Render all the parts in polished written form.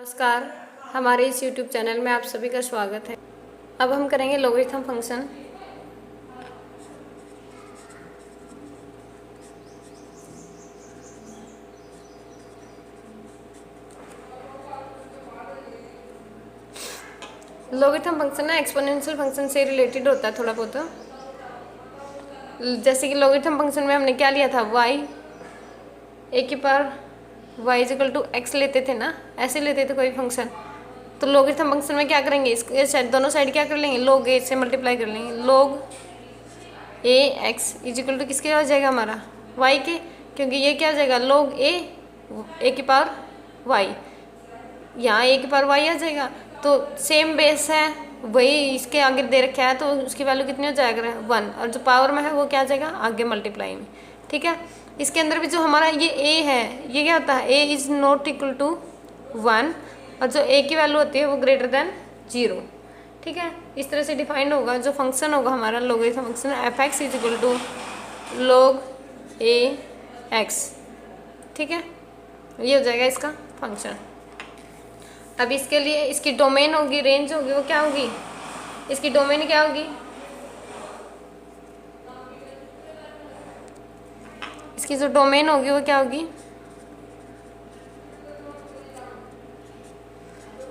नमस्कार, हमारे इस YouTube चैनल में आप सभी का स्वागत है। अब हम करेंगे लॉगरिथम फंक्शन। लॉगरिथम फंक्शन ना एक्सपोनेंशियल फंक्शन से रिलेटेड होता है थोड़ा बहुत। जैसे कि लॉगरिथम फंक्शन में हमने क्या लिया था, y ए की power y equal to x लेते थे ना, ऐसे लेते थे कोई फंक्शन। तो लॉगरिथम फंक्शन में क्या करेंगे, इसके दोनों साइड क्या कर लेंगे, log a से मल्टीप्लाई कर लेंगे। log a x equal to किसके हो जाएगा हमारा, y के, क्योंकि ये क्या हो जाएगा log a की पावर y, यहाँ a की पावर y आ जाएगा। तो सेम बेस है, वही इसके आगे दे रखा है, तो उसकी वैल्यू कितनी हो जाएगा 1, और जो पावर में है वो क्या आ जाएगा आगे मल्टीप्लाई में। ठीक है, इसके अंदर भी जो हमारा ये a है, ये क्या होता है, a is not equal to 1, और जो a की वैल्यू होती है वो ग्रेटर देन 0। ठीक है, इस तरह से डिफाइंड होगा जो फंक्शन होगा हमारा logarithm function, F X is equal to log a x। ठीक है, ये हो जाएगा इसका फंक्शन। अब इसके लिए इसकी डोमेन होगी, रेंज होगी, वो क्या होगी, इसकी डोमेन क्या होगी, इसकी जो डोमेन होगी वो क्या होगी,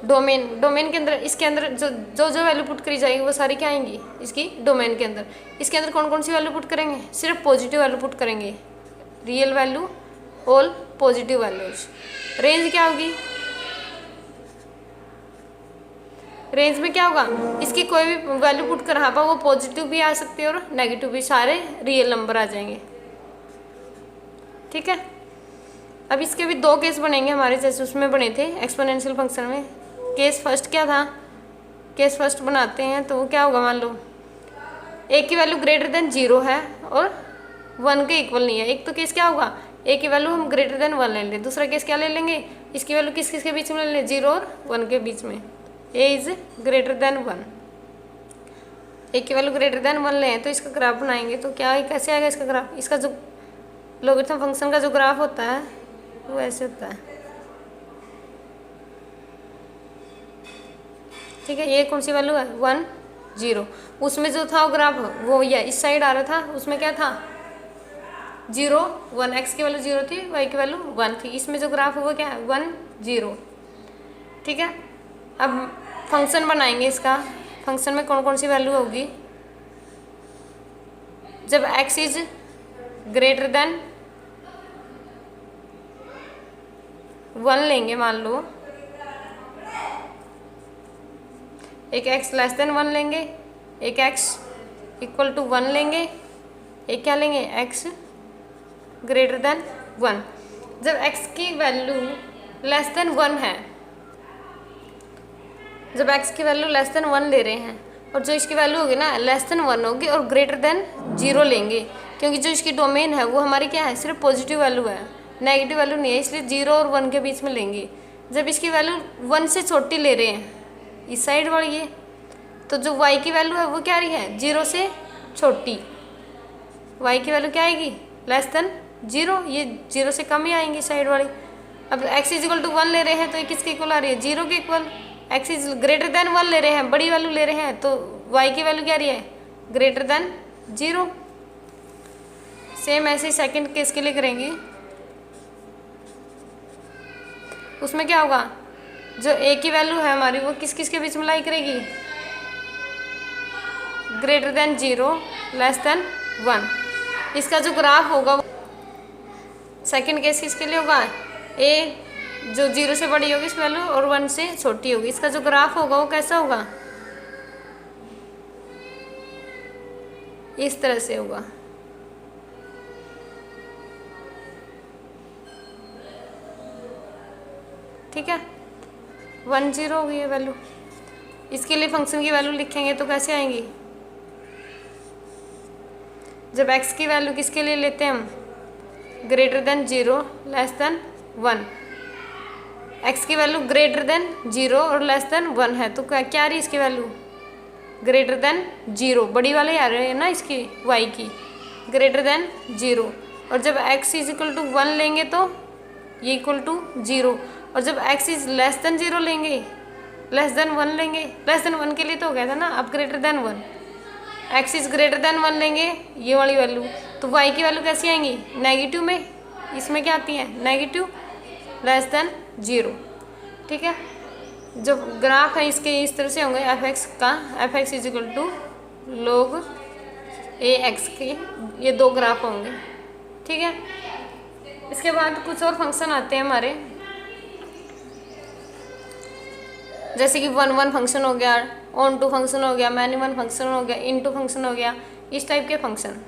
डोमेन के अंदर, इसके अंदर जो वैल्यू पुट करी जाएगी वो सारी क्या आएंगी इसकी डोमेन के अंदर। इसके अंदर कौन कौन सी वैल्यू पुट करेंगे, सिर्फ पॉजिटिव वैल्यू पुट करेंगे, real value, all positive values. Range क्या होगी, रेंज में क्या होगा, इसकी कोई भी वैल्यू पुट कर हाँ वो पॉजिटिव भी आ सकती है और नेगेटिव भी, सारे रियल नंबर आ जाएंगे। ठीक है, अब इसके भी दो केस बनेंगे हमारे, जैसे उसमें बने थे एक्सपोनेंशियल फंक्शन में। केस फर्स्ट क्या था, केस फर्स्ट बनाते हैं तो वो क्या होगा, मान लो ए की वैल्यू ग्रेटर देन 0 है और 1 के इक्वल नहीं है। एक तो केस क्या होगा, ए की वैल्यू हम ग्रेटर देन 1 ले लेंगे, दूसरा केस क्या ले लेंगे, इसकी वैल्यू किस किस के बीच में ले लें, 0 और 1 के बीच में, ए इज ग्रेटर देन 1। ए की वैल्यू ग्रेटर देन 1 लें तो इसका ग्राफ बनाएंगे तो क्या कैसे आएगा इसका ग्राफ, इसका जो लॉगरिथम फंक्शन का जो ग्राफ होता है वो ऐसे होता है। ठीक है, ये कौन सी वैल्यू है 1 0, उसमें जो था वो ग्राफ वो या इस साइड आ रहा था, उसमें क्या था 0 1, एक्स की वैल्यू 0 थी, वाई की वैल्यू 1 थी, इसमें जो ग्राफ है वो क्या है 1 0। ठीक है, अब फंक्शन बनाएंगे इसका, फंक्शन में कौन कौन सी वैल्यू होगी, जब x इज ग्रेटर देन 1 लेंगे, मान लो एक x लेस देन 1 लेंगे, एक x इक्वल टू 1 लेंगे, एक क्या लेंगे x ग्रेटर देन 1। जब x की वैल्यू लेस देन 1 है, जब x की वैल्यू लेस देन 1 ले रहे हैं और जो इसकी वैल्यू होगी ना लेस देन 1 होगी और ग्रेटर देन 0 लेंगे, क्योंकि जो इसकी डोमेन है वो हमारी क्या है, सिर्फ पॉजिटिव वैल्यू है, नेगेटिव वैल्यू नहीं है, इसलिए 0 और 1 के बीच में लेंगे। जब इसकी वैल्यू 1 से छोटी ले रहे हैं इस साइड वाली ये, तो जो y की वैल्यू है वो क्या रही है 0 से छोटी, y की वैल्यू क्या आएगी लेस देन 0, ये 0 से कम ही आएंगी साइड वाली। अब x इज इक्वल टू 1 ले रहे हैं तो ये किसके इक्वल आ रही है 0 के equal, x is greater than 1 ले रहे हैं, बड़ी वैल्यू ले रहे हैं, तो y की वैल्यू क्या रही है ग्रेटर देन 0। सेम ऐसे ही सेकेंड केस के लिए करेंगे, उसमें क्या होगा, जो a की वैल्यू है हमारी वो किस किस के बीच में लाई करेगी, ग्रेटर देन 0 लेस देन 1। इसका जो ग्राफ होगा सेकंड केस किसके लिए होगा, a जो 0 से बड़ी होगी इस वैल्यू और 1 से छोटी होगी, इसका जो ग्राफ होगा वो कैसा होगा, इस तरह से होगा। ठीक है, 1 0 होगी ये वैल्यू। इसके लिए फंक्शन की वैल्यू लिखेंगे तो कैसे आएंगी, जब x की वैल्यू किसके लिए लेते हैं हम, greater than 0 less than 1, x की वैल्यू ग्रेटर देन 0 और लेस देन 1 है तो क्या आ रही है इसकी वैल्यू ग्रेटर देन 0, बड़ी वाले आ रहे हैं ना इसकी y की, ग्रेटर देन 0। और जब x इज इक्वल टू 1 लेंगे तो ये इक्वल टू 0, और जब x इज लेस देन 0 लेंगे, लेस देन 1 लेंगे, लेस देन 1 के लिए तो हो गया था ना, अब greater than 1, x is greater than 1 लेंगे ये वाली वैल्यू, तो y की वैल्यू कैसी आएंगी, नेगेटिव में, इसमें क्या आती है नेगेटिव, लेस देन 0। ठीक है, जब ग्राफ है इसके इस तरह से होंगे एफ एक्स का, F X is equal to log A X के, ये दो ग्राफ होंगे। ठीक है, इसके बाद कुछ और फंक्शन आते हैं हमारे, जैसे कि 1 फंक्शन हो गया, ऑन टू फंक्शन हो गया, मैनी वन फंक्शन हो गया, इन टू फंक्शन हो गया, इस टाइप के फंक्शन।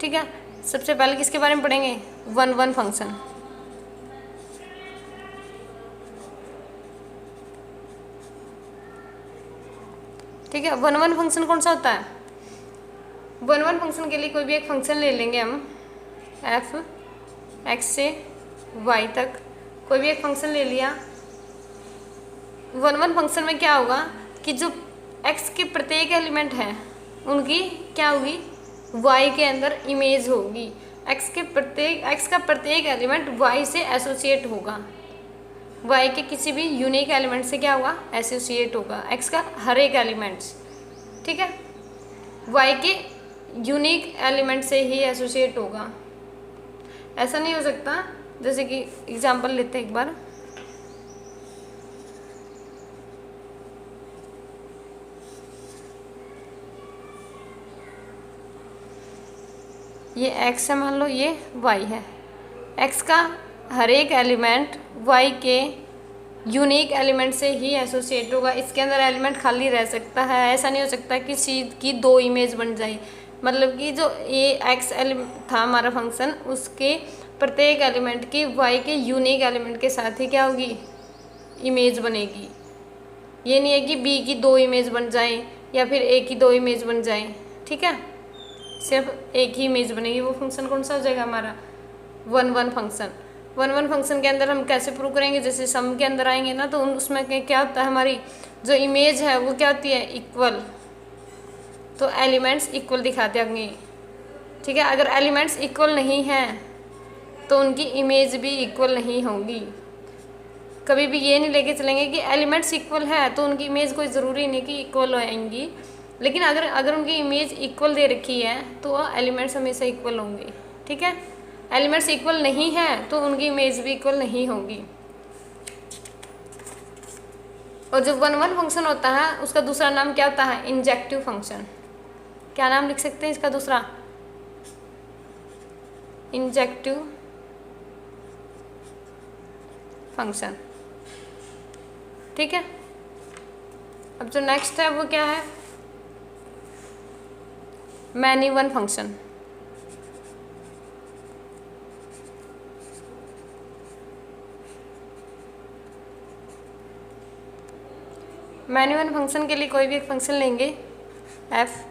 ठीक है, सबसे पहले किसके बारे में पढ़ेंगे, 1 फंक्शन। ठीक है, 1 फंक्शन कौन सा होता है, 1 फंक्शन के लिए कोई भी एक फंक्शन ले लेंगे हम, एफ एक्स से वाई तक कोई भी एक फंक्शन ले लिया। 1 फंक्शन में क्या होगा कि जो x के प्रत्येक एलिमेंट हैं उनकी क्या होगी, y के अंदर इमेज होगी, x का प्रत्येक एलिमेंट y से एसोसिएट होगा, y के किसी भी यूनिक एलिमेंट से क्या होगा, एसोसिएट होगा x का हर एक एलिमेंट्स। ठीक है, y के यूनिक एलिमेंट से ही एसोसिएट होगा, ऐसा नहीं हो सकता। जैसे कि एग्जांपल लेते हैं एक बार, ये x है, मान लो ये y है, x का हर एक एलिमेंट y के यूनिक एलिमेंट से ही एसोसिएट होगा, इसके अंदर एलिमेंट खाली रह सकता है, ऐसा नहीं हो सकता कि चीज़ की दो इमेज बन जाए। मतलब कि जो ये x था हमारा फंक्शन, उसके प्रत्येक एलिमेंट की y के यूनिक एलिमेंट के साथ ही क्या होगी, इमेज बनेगी। ये नहीं है कि b की दो इमेज बन जाए या फिर a की दो इमेज बन जाए। ठीक है, सिर्फ एक ही इमेज बनेगी, वो फंक्शन कौन सा हो जाएगा हमारा, 1 फंक्शन। 1 फंक्शन के अंदर हम कैसे प्रूव करेंगे, जैसे सम के अंदर आएंगे ना, तो उसमें क्या होता है, हमारी जो इमेज है वो क्या होती है, इक्वल, तो एलिमेंट्स इक्वल दिखाते होंगे। ठीक है, अगर एलिमेंट्स इक्वल नहीं हैं तो उनकी इमेज भी इक्वल नहीं होगी। कभी भी ये नहीं लेके चलेंगे कि एलिमेंट्स इक्वल है तो उनकी इमेज कोई ज़रूरी नहीं कि इक्वल आएंगी, लेकिन अगर उनकी इमेज इक्वल दे रखी है तो एलिमेंट्स हमेशा इक्वल होंगे। ठीक है, एलिमेंट्स इक्वल नहीं है तो उनकी इमेज भी इक्वल नहीं होगी। और जो 1 फंक्शन होता है उसका दूसरा नाम क्या होता है, इंजेक्टिव फंक्शन। क्या नाम लिख सकते हैं इसका दूसरा, इंजेक्टिव फंक्शन। ठीक है, अब जो नेक्स्ट है वो क्या है, many one function. Many one function के लिए कोई भी एक फंक्शन लेंगे, एफ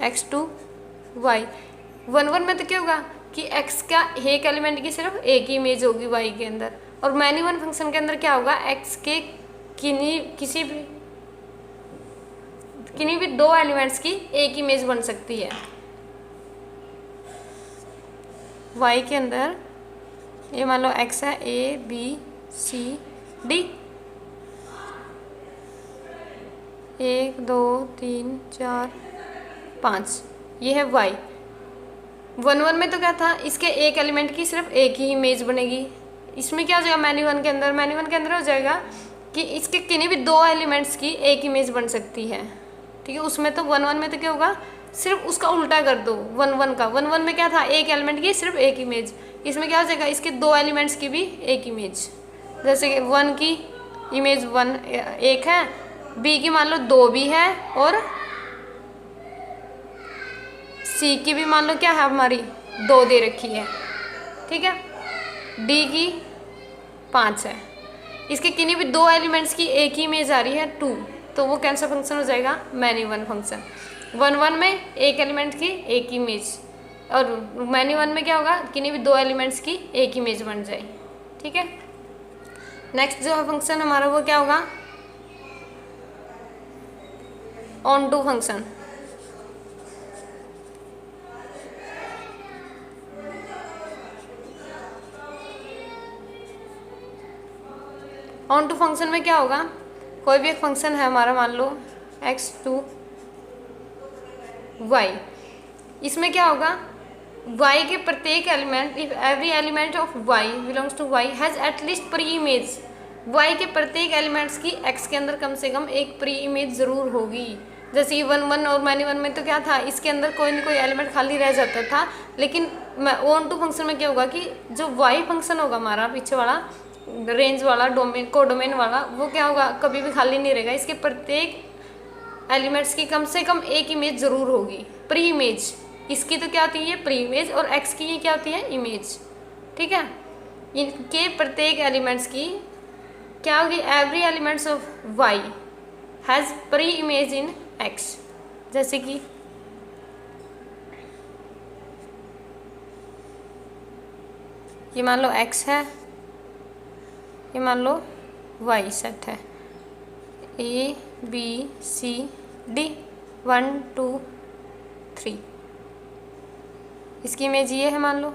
एक्स टू वाई। 1 में तो क्या होगा कि x का एक एलिमेंट की सिर्फ एक ही इमेज होगी y के अंदर, और मैनी वन फंक्शन के अंदर क्या होगा, x के किसी भी दो एलिमेंट्स की एक इमेज बन सकती है। y के अंदर ये मान लो x है, a b c d, 1 2 3 4 5, ये है y। 1 में तो क्या था, इसके एक एलिमेंट की सिर्फ एक ही इमेज बनेगी। इसमें क्या हो जाएगा, मैनी वन के अंदर हो जाएगा कि इसके किन्हीं भी दो एलिमेंट्स की एक इमेज बन सकती है। ठीक है, उसमें तो 1 में तो क्या होगा, सिर्फ उसका उल्टा कर दो 1 का। 1 में क्या था, एक एलिमेंट की सिर्फ एक इमेज, इसमें क्या हो जाएगा, इसके दो एलिमेंट्स की भी एक इमेज। जैसे कि 1 की इमेज 1 है, b की मान लो 2 भी है, और c की भी मान लो क्या है हमारी 2 दे रखी है। ठीक है, d की 5 है, इसके किन्हीं भी दो एलिमेंट्स की एक ही इमेज आ रही है 2, तो वो कौन सा फंक्शन हो जाएगा, मैनी वन फंक्शन। 1 में एक एलिमेंट की एक इमेज, और मैनी वन में क्या होगा, किन्हीं भी दो एलिमेंट्स की एक इमेज बन जाए। ठीक है, नेक्स्ट जो है फंक्शन हमारा वो क्या होगा, onto function. Onto function में क्या होगा, कोई भी एक फंक्शन है हमारा, मान लो एक्स टू वाई, इसमें क्या होगा, y के प्रत्येक element, if every element of y belongs to y has at least pre image, y के प्रत्येक एलिमेंट्स की x के अंदर कम से कम एक प्री इमेज ज़रूर होगी। जैसे ये 1 1 और मैनी 1 में तो क्या था, इसके अंदर कोई ना कोई एलिमेंट खाली रह जाता था, लेकिन ऑन टू फंक्शन में क्या होगा कि जो y फंक्शन होगा हमारा पीछे वाला रेंज वाला डोमेन कोडोमेन वाला, वो क्या होगा, कभी भी खाली नहीं रहेगा, इसके प्रत्येक एलिमेंट्स की कम से कम एक इमेज ज़रूर होगी, प्री इमेज। इसकी तो क्या होती है प्री इमेज, और एक्स की ये क्या होती है इमेज, ठीक है। इनके प्रत्येक एलिमेंट्स की क्या होगी, every elements of Y has pre image in X. जैसे कि ये मान लो एक्स है, ये मान लो वाई सेट है, ए बी सी डी 1 2 3, इसकी इमेज ये है मान लो,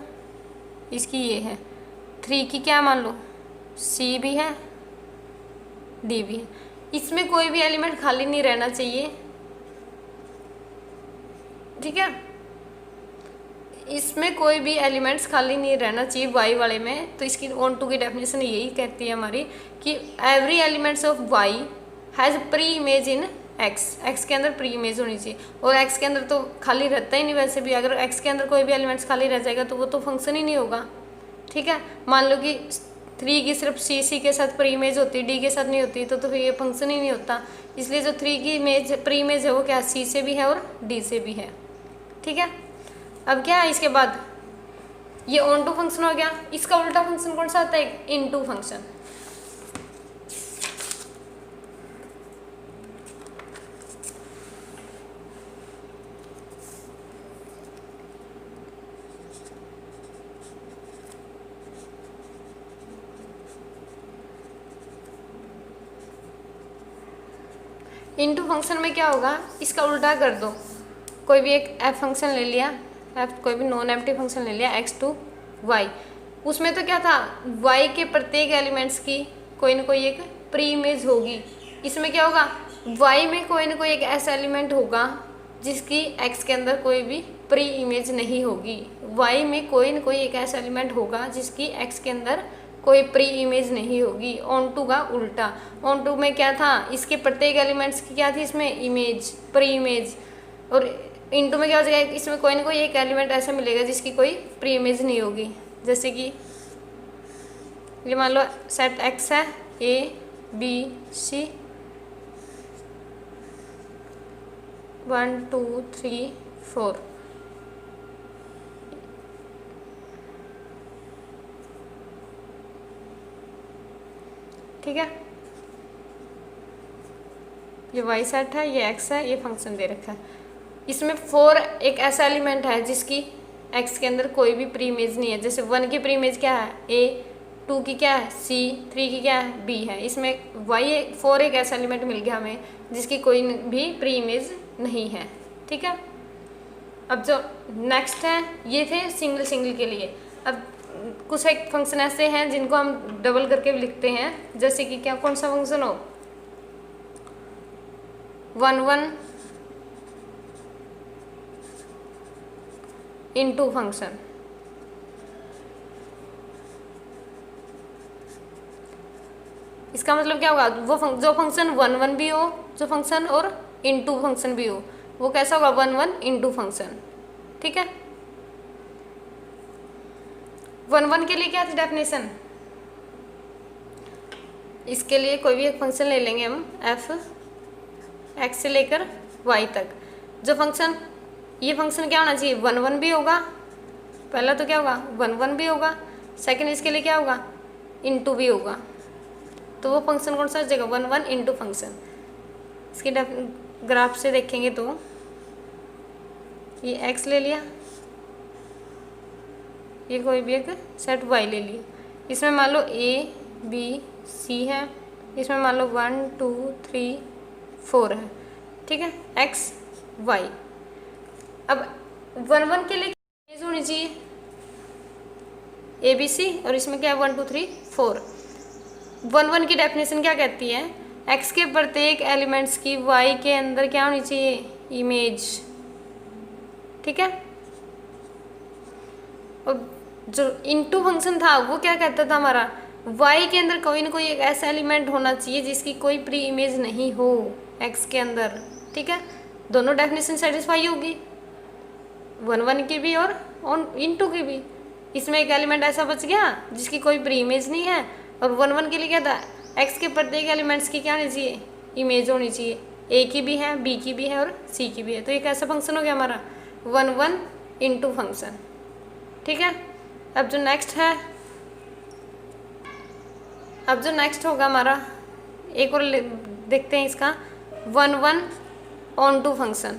इसकी ये है, 3 की क्या मान लो सी भी है डी भी है। इसमें कोई भी एलिमेंट खाली नहीं रहना चाहिए, ठीक है, इसमें कोई भी एलिमेंट्स खाली नहीं रहना चाहिए वाई वाले में। तो इसकी ऑन टू की डेफिनेशन यही कहती है हमारी कि every elements of Y has pre image in X, X के अंदर प्री इमेज होनी चाहिए, और एक्स के अंदर तो खाली रहता ही नहीं वैसे भी, अगर एक्स के अंदर कोई भी एलिमेंट्स खाली रह जाएगा तो वो तो फंक्शन ही नहीं होगा, ठीक है। मान लो कि 3 की सिर्फ सी के साथ प्री इमेज होती है, डी के साथ नहीं होती, तो फिर ये फंक्शन ही नहीं होता। इसलिए जो 3 की इमेज प्री इमेज है वो क्या सी से भी है और डी से भी है, ठीक है। अब क्या है इसके बाद, ये ऑन टू फंक्शन हो गया, इसका उल्टा फंक्शन कौन सा आता है, इन टू फंक्शन। इनटू फंक्शन में क्या होगा, इसका उल्टा कर दो, कोई भी एक एफ फंक्शन ले लिया, एफ कोई भी नॉन एम्प्टी फंक्शन ले लिया एक्स टू वाई, उसमें तो क्या था वाई के प्रत्येक एलिमेंट्स की कोई ना कोई एक प्री इमेज होगी। इसमें क्या होगा, वाई में कोई ना कोई एक ऐसा एलिमेंट होगा जिसकी एक्स के अंदर कोई भी प्री इमेज नहीं होगी, वाई में कोई ना कोई एक ऐसा एलिमेंट होगा जिसकी एक्स के अंदर कोई प्री इमेज नहीं होगी। ऑन टू का उल्टा, ऑन टू में क्या था, इसके प्रत्येक एलिमेंट्स की क्या थी इसमें इमेज, प्री इमेज, और इनटू में क्या हो जाएगा, इसमें कोई ना कोई एक एलिमेंट ऐसा मिलेगा जिसकी कोई प्री इमेज नहीं होगी। जैसे कि ये मान लो सेट एक्स है, ए बी सी 1 2 3 4, ठीक है। ये वाई सेट है, ये एक्स है, ये फंक्शन दे रखा है। इसमें 4 एक ऐसा एलिमेंट है जिसकी एक्स के अंदर कोई भी प्री इमेज नहीं है। जैसे 1 की प्री इमेज क्या है ए, 2 की क्या है सी, 3 की क्या है बी है। इसमें वाई 4 एक ऐसा एलिमेंट मिल गया हमें जिसकी कोई भी प्री इमेज नहीं है, ठीक है। अब जो नेक्स्ट है, ये थे सिंगल सिंगल के लिए। अब कुछ एक फंक्शन ऐसे हैं जिनको हम डबल करके भी लिखते हैं, जैसे कि क्या, कौन सा फंक्शन हो, 1 1 इनटू फंक्शन। इसका मतलब क्या होगा, वो जो फंक्शन 1 1 भी हो, जो फंक्शन और इनटू फंक्शन भी हो, वो कैसा होगा 1 1 इनटू फंक्शन, ठीक है। 1 1 के लिए क्या थी डेफिनेशन, इसके लिए कोई भी एक फंक्शन ले लेंगे हम एफ एक्स से लेकर वाई तक। जो फंक्शन, ये फंक्शन क्या होना चाहिए 1 1 भी होगा, पहला तो क्या होगा 1 1 भी होगा, सेकंड इसके लिए क्या होगा इनटू भी होगा। तो वो फंक्शन कौन सा हो जाएगा 1 1 इनटू फंक्शन। इसके ग्राफ से देखेंगे तो ये एक्स ले लिया, ये कोई भी एक सेट वाई ले लिया, इसमें मान लो ए बी सी है, इसमें मान लो 1 2 3 4 है, ठीक है, एक्स वाई। अब 1 1 के लिए इमेज होनी चाहिए ए बी सी, और इसमें क्या है 1 2 3 4। वन वन की डेफिनेशन क्या कहती है, एक्स के प्रत्येक एलिमेंट्स की वाई के अंदर क्या होनी चाहिए, इमेज। ठीक है। और जो इनटू फंक्शन था वो क्या कहता था हमारा, वाई के अंदर कोई ना कोई एक ऐसा एलिमेंट होना चाहिए जिसकी कोई प्री इमेज नहीं हो एक्स के अंदर। ठीक है, दोनों डेफिनेशन सेटिस्फाई होगी, वन वन की भी और ऑन इनटू की भी। इसमें एक एलिमेंट ऐसा बच गया जिसकी कोई प्री इमेज नहीं है, और वन वन के लिए क्या था, एक्स के प्रत्येक एलिमेंट्स की क्या होनी चाहिए, इमेज होनी चाहिए। ए की भी है, बी की भी है और सी की भी है। तो ये कैसा फंक्शन हो गया हमारा, वन वन इनटू फंक्शन। ठीक है। अब जो नेक्स्ट होगा हमारा, एक और देखते हैं इसका, one one onto function.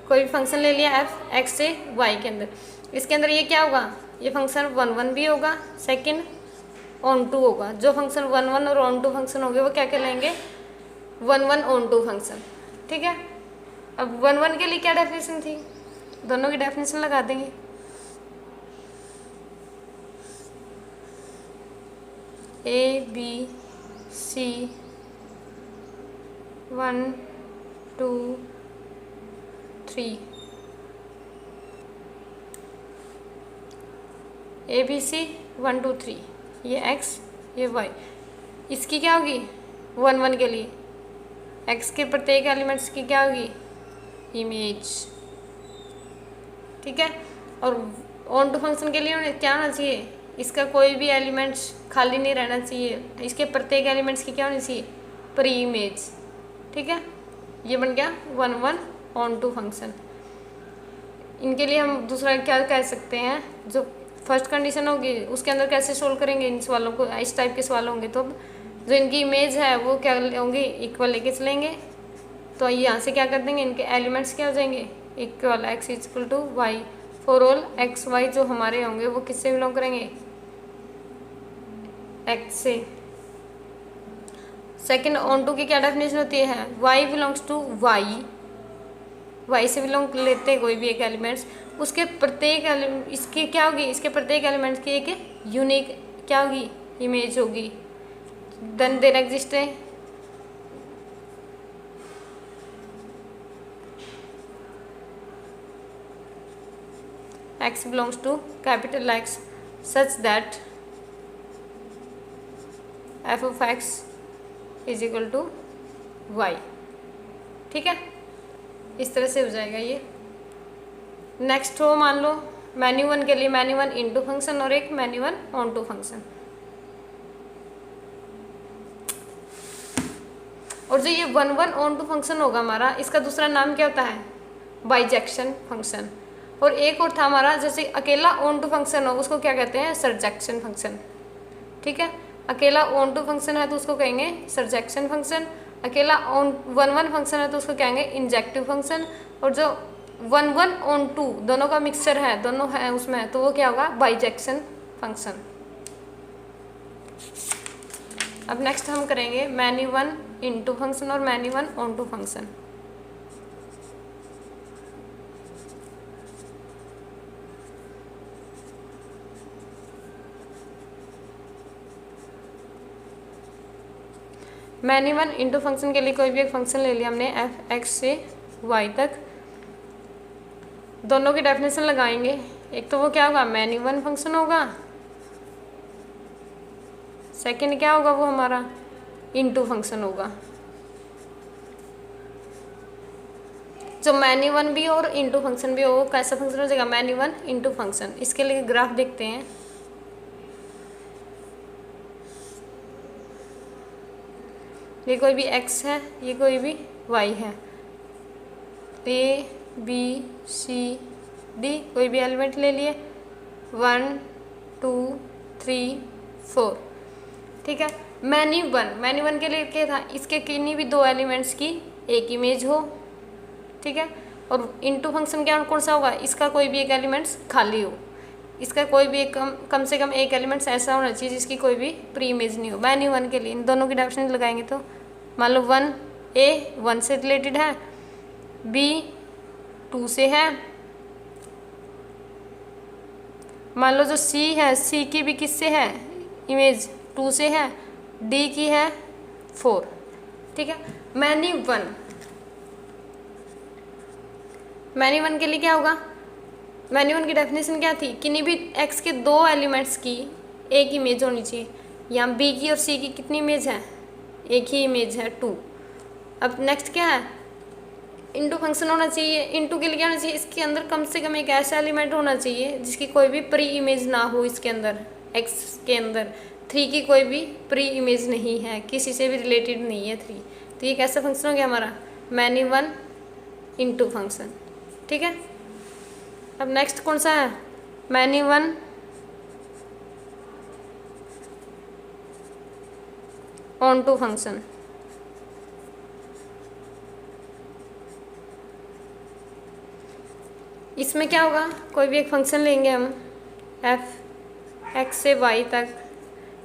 कोई भी फंक्शन ले लिया एफ एक्स से वाई के अंदर, इसके अंदर ये क्या होगा, ये फंक्शन वन वन भी होगा, सेकंड ऑन टू होगा। जो फंक्शन वन वन और ऑन टू फंक्शन होंगे वो क्या कहलाएंगे, one one onto function. ठीक है। अब वन वन के लिए क्या डेफिनेशन थी, दोनों की डेफिनेशन लगा देंगे। A B C 1 2 3, A B C 1 2 3, ये एक्स ये वाई। इसकी क्या होगी, वन वन के लिए एक्स के प्रत्येक एलिमेंट्स की क्या होगी, इमेज। ठीक है। और ऑन टू फंक्शन के लिए क्या होना चाहिए, इसका कोई भी एलिमेंट्स खाली नहीं रहना चाहिए, इसके प्रत्येक एलिमेंट्स की क्या होनी चाहिए, प्री इमेज। ठीक है, ये बन गया one one onto function. इनके लिए हम दूसरा क्या कह सकते हैं, जो फर्स्ट कंडीशन होगी उसके अंदर कैसे सोल्व करेंगे इन सवालों को, इस टाइप के सवाल होंगे तो जो इनकी इमेज है वो क्या होंगी, इक्वल लेके चलेंगे। तो यहाँ से क्या कर देंगे, इनके एलिमेंट्स क्या हो जाएंगे, equal X equal to Y for all X Y. जो हमारे होंगे वो किससे बिलोंग करेंगे, एक्स से। सेकंड ऑन टू की क्या डेफिनेशन होती है, Y belongs to Y, Y से बिलोंग लेते हैं कोई भी एक एलिमेंट्स, उसके प्रत्येक इसकी क्या होगी, इसके प्रत्येक एलिमेंट्स की एक यूनिक क्या होगी, इमेज होगी। देन देयर एग्जिस्ट है x belongs to capital X such that f of x is equal to y। ठीक है, इस तरह से हो जाएगा ये। नेक्स्ट हो मान लो मैन्यू वन के लिए मैन्यू वन इनटू फंक्शन और एक many one onto function. और जो ये one one onto function होगा हमारा, इसका दूसरा नाम क्या होता है, बाइजेक्शन फंक्शन। और एक और था हमारा, जैसे अकेला ऑन टू फंक्शन हो उसको क्या कहते हैं, सरजेक्शन फंक्शन। ठीक है, अकेला ऑन टू फंक्शन है तो उसको कहेंगे सरजेक्शन फंक्शन, अकेला ऑन वन वन फंक्शन है तो उसको कहेंगे इंजेक्टिव फंक्शन, और जो वन वन ऑन टू दोनों का मिक्सचर है, दोनों है उसमें, तो वो क्या होगा, बाइजेक्शन फंक्शन। अब नेक्स्ट हम करेंगे मैन्यू वन इनटू फंक्शन और many one onto function. Many one into function के लिए कोई भी एक फंक्शन ले लिया हमने एफ एक्स से वाई तक, दोनों की डेफिनेशन लगाएंगे। एक तो वो क्या होगा, मैन्यू वन फंक्शन होगा, सेकंड क्या होगा वो हमारा इनटू फंक्शन होगा। जो मैन्यू वन भी और इनटू फंक्शन भी हो वो कैसा फंक्शन हो जाएगा, मैन्यू वन इनटू फंक्शन। इसके लिए ग्राफ देखते हैं। ये कोई भी x है, ये कोई भी y है, a b c d कोई भी एलिमेंट ले लिए 1 2 3 4। ठीक है, मैन्यू वन के लिए क्या था, इसके किन्हीं भी दो एलिमेंट्स की एक इमेज हो। ठीक है, और इनटू फंक्शन क्या कौन सा होगा, इसका कोई भी एक एलिमेंट्स खाली हो, इसका कोई भी एक कम से कम एक एलिमेंट्स ऐसा होना चाहिए जिसकी कोई भी प्री इमेज नहीं हो। मैन्यू वन के लिए इन दोनों की डेफिनेशन लगाएंगे तो मान लो 1 a 1 से रिलेटेड है, बी 2 से है, मान लो जो सी है, सी की भी किससे है इमेज 2 से है, डी की है 4, ठीक है। मैनी वन के लिए क्या होगा, मैनी वन की डेफिनेशन क्या थी, किन्हीं भी एक्स के 2 एलिमेंट्स की एक इमेज होनी चाहिए। यहाँ बी की और सी की कितनी इमेज है, एक ही इमेज है 2। अब नेक्स्ट क्या है, इंटू फंक्शन होना चाहिए। इंटू के लिए क्या होना चाहिए, इसके अंदर कम से कम एक ऐसा एलिमेंट होना चाहिए जिसकी कोई भी प्री इमेज ना हो, इसके अंदर एक्स के अंदर 3 की कोई भी प्री इमेज नहीं है, किसी से भी रिलेटेड नहीं है 3। तो ये कैसा फंक्शन हो गया हमारा, मैनी वन इंटू फंक्शन, ठीक है। अब नेक्स्ट कौन सा है, many one onto function. इसमें क्या होगा, कोई भी एक फंक्शन लेंगे हम एफ एक्स से वाई तक,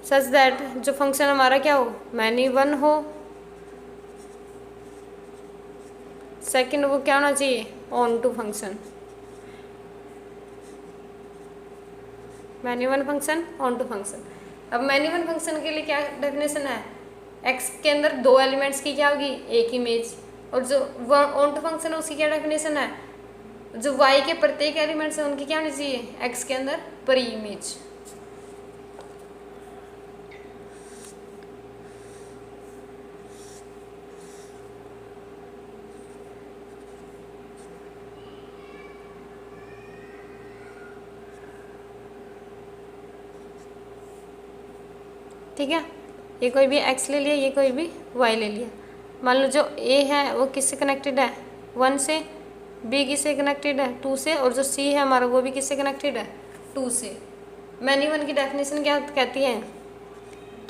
सच दैट जो फंक्शन हमारा क्या हो, मैनी वन हो, सेकंड वो क्या होना चाहिए, onto function, many one function onto function. अब मैनी वन फंक्शन के लिए क्या डेफिनेशन है, एक्स के अंदर 2 एलिमेंट्स की क्या होगी, एक इमेज, और जो ऑन टू फंक्शन है उसकी क्या डेफिनेशन है, जो y के प्रत्येक एलिमेंट्स हैं उनकी क्या होनी चाहिए, x के अंदर प्री इमेज। ठीक है, ये कोई भी x ले लिया, ये कोई भी y ले लिया। मान लो जो a है वो किससे कनेक्टेड है, 1 से, b किससे कनेक्टेड है 2 से, और जो c है हमारा वो भी किससे कनेक्टेड है 2 से। मैनी वन की डेफिनेशन क्या कहती है,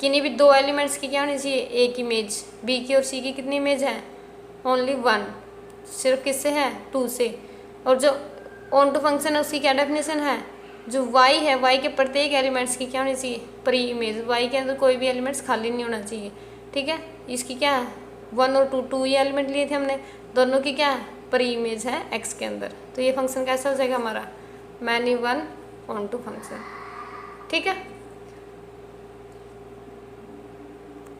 किन्हीं भी 2 एलिमेंट्स की क्या होनी चाहिए, एक इमेज। b की और c की कितनी इमेज है, ओनली 1, सिर्फ किससे है 2 से। और जो ऑन टू फंक्शन है उसकी क्या डेफिनेशन है, जो y है y के प्रत्येक एलिमेंट्स की क्या होनी चाहिए, प्री इमेज। y के अंदर कोई भी एलिमेंट्स खाली नहीं होना चाहिए, ठीक है। इसकी क्या है 1 और 2 ये एलिमेंट लिए थे हमने, दोनों की क्या है प्री इमेज है x के अंदर। तो ये फंक्शन कैसा हो जाएगा हमारा, many one onto function, ठीक है।